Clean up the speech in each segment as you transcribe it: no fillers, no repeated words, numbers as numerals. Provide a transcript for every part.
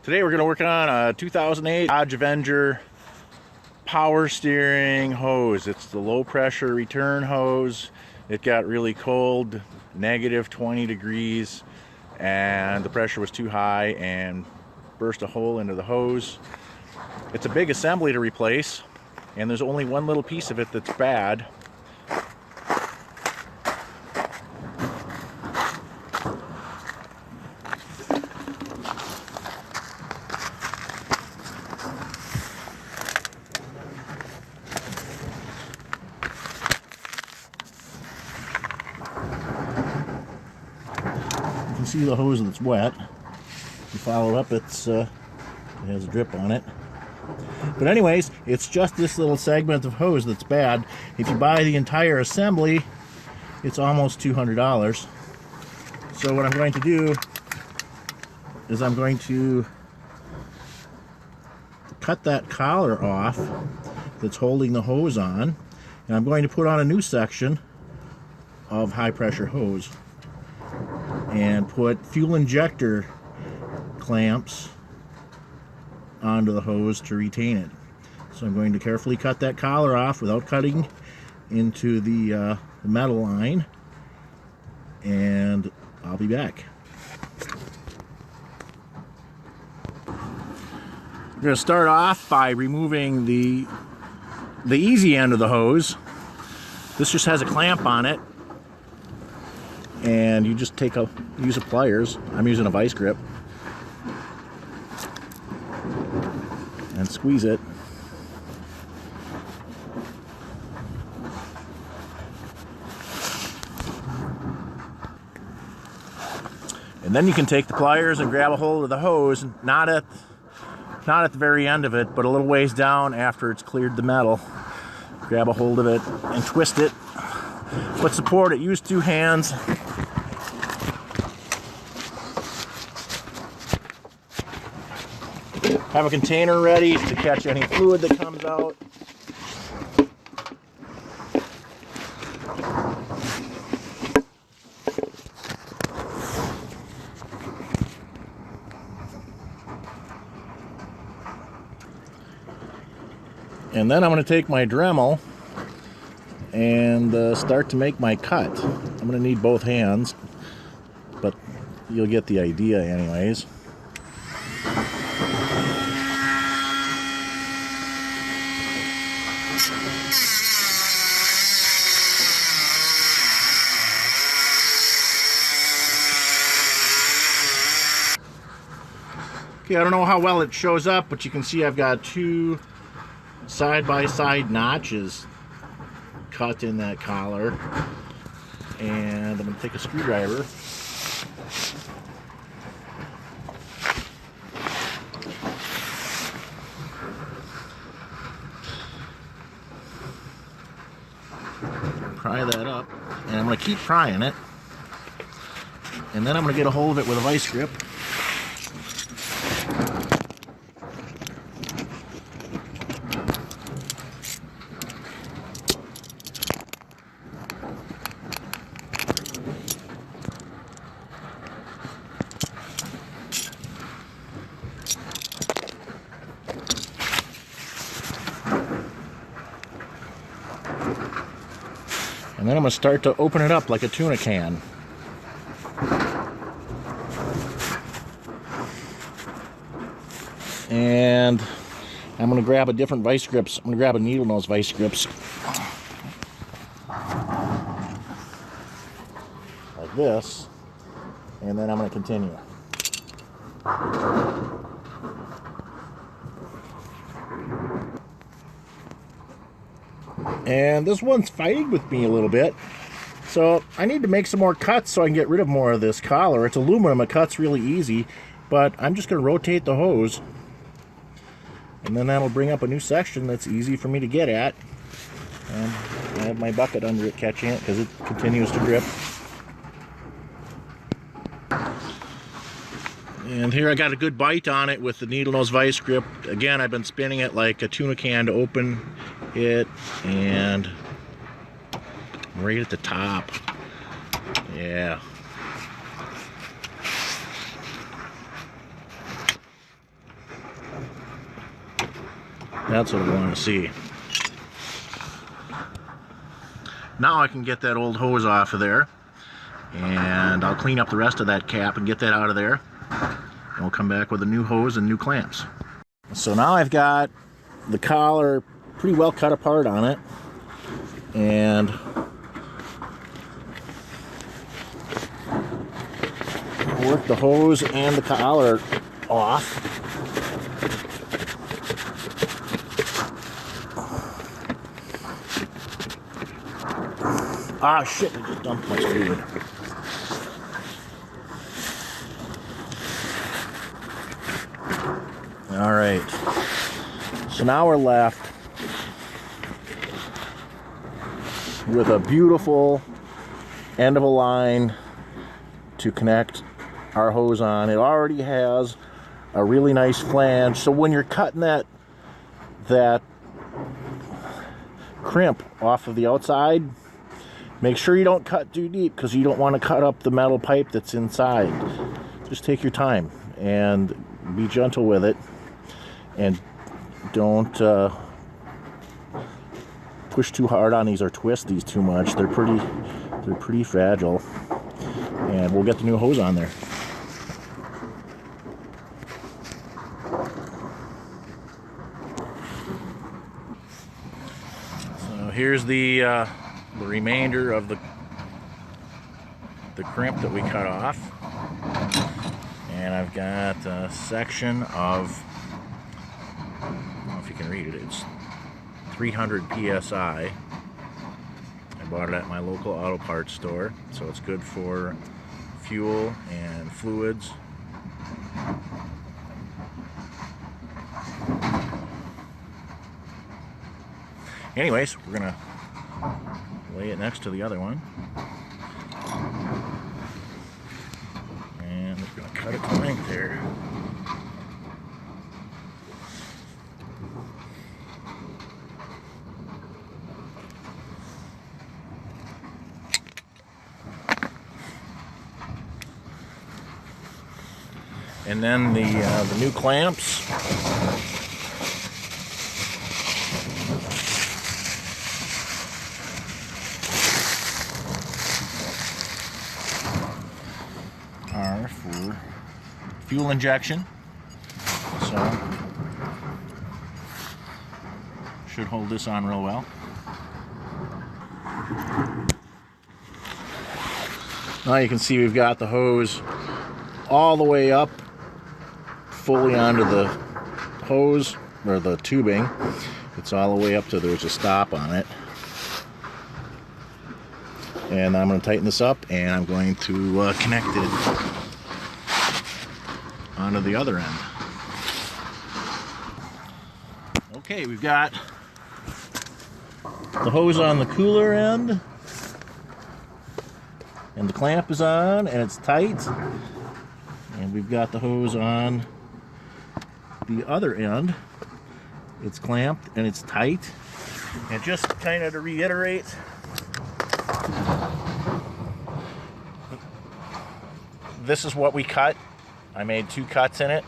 Today we're going to work on a 2008 Dodge Avenger power steering hose. It's the low pressure return hose. It got really cold, negative 20 degrees, and the pressure was too high and burst a hole into the hose. It's a big assembly to replace, and there's only one little piece of it that's bad. You can see the hose that's wet. If you follow up, it has a drip on it. But anyways, it's just this little segment of hose that's bad. If you buy the entire assembly, it's almost $200. So what I'm going to do is I'm going to cut that collar off that's holding the hose on, and I'm going to put on a new section of high pressure hose and put fuel injector clamps onto the hose to retain it. So I'm going to carefully cut that collar off without cutting into the metal line, and I'll be back. We're going to start off by removing the easy end of the hose. This just has a clamp on it, and you just use a pliers. I'm using a vice grip, and squeeze it. And then you can take the pliers and grab a hold of the hose, not at the very end of it, but a little ways down after it's cleared the metal. Grab a hold of it and twist it. Put support it. Use two hands. Have a container ready to catch any fluid that comes out. And then I'm going to take my Dremel and start to make my cut. I'm going to need both hands, but you'll get the idea anyways. Okay, I don't know how well it shows up, but you can see I've got two side-by-side notches cut in that collar, and I'm going to take a screwdriver pry that up, and I'm going to keep prying it, and then I'm going to get a hold of it with a vice grip. And then I'm going to start to open it up like a tuna can. And I'm going to grab a different vice grips. I'm going to grab a needle nose vice grips. Like this. And then I'm going to continue. And this one's fighting with me a little bit, so I need to make some more cuts so I can get rid of more of this collar. It's aluminum, it cuts really easy, but I'm just going to rotate the hose, and then that'll bring up a new section that's easy for me to get at. And I have my bucket under it catching it because it continues to drip. And here I got a good bite on it with the needle nose vice grip. Again, I've been spinning it like a tuna can to open it, and right at the top. Yeah. That's what I want to see. Now I can get that old hose off of there, and I'll clean up the rest of that cap and get that out of there. And we'll come back with a new hose and new clamps. So now I've got the collar pretty well cut apart on it, and work the hose and the collar off. Ah, shit, I just dumped my fluid. All right, so now we're left with a beautiful end of a line to connect our hose on. It already has a really nice flange, so when you're cutting that crimp off of the outside, make sure you don't cut too deep, because you don't want to cut up the metal pipe that's inside. Just take your time and be gentle with it, and don't push too hard on these or twist these too much. They're pretty fragile, and we'll get the new hose on there. So here's the remainder of the crimp that we cut off, and I've got a section of, I don't know if you can read it, it's 300 psi. I bought it at my local auto parts store, so it's good for fuel and fluids. Anyways, we're gonna lay it next to the other one, and we're gonna cut it to length here. And then the new clamps. Are for fuel injection, so should hold this on real well. Now you can see we've got the hose all the way up, fully onto the hose, or the tubing. It's all the way up to there's a stop on it. And I'm going to tighten this up, and I'm going to connect it onto the other end. Okay, we've got the hose on the cooler end, and the clamp is on, and it's tight. And we've got the hose on the other end. It's clamped and it's tight. And just kind of to reiterate, this is what we cut. I made 2 cuts in it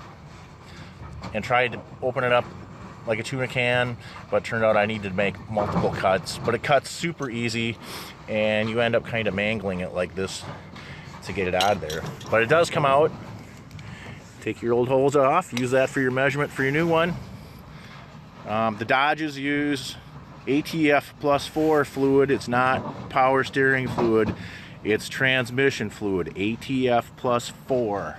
and tried to open it up like a tuna can, but it turned out I needed to make multiple cuts. But it cuts super easy, and you end up kind of mangling it like this to get it out of there. But it does come out. Take your old hose off, use that for your measurement for your new one. The Dodges use ATF +4 fluid. It's not power steering fluid, it's transmission fluid, ATF +4.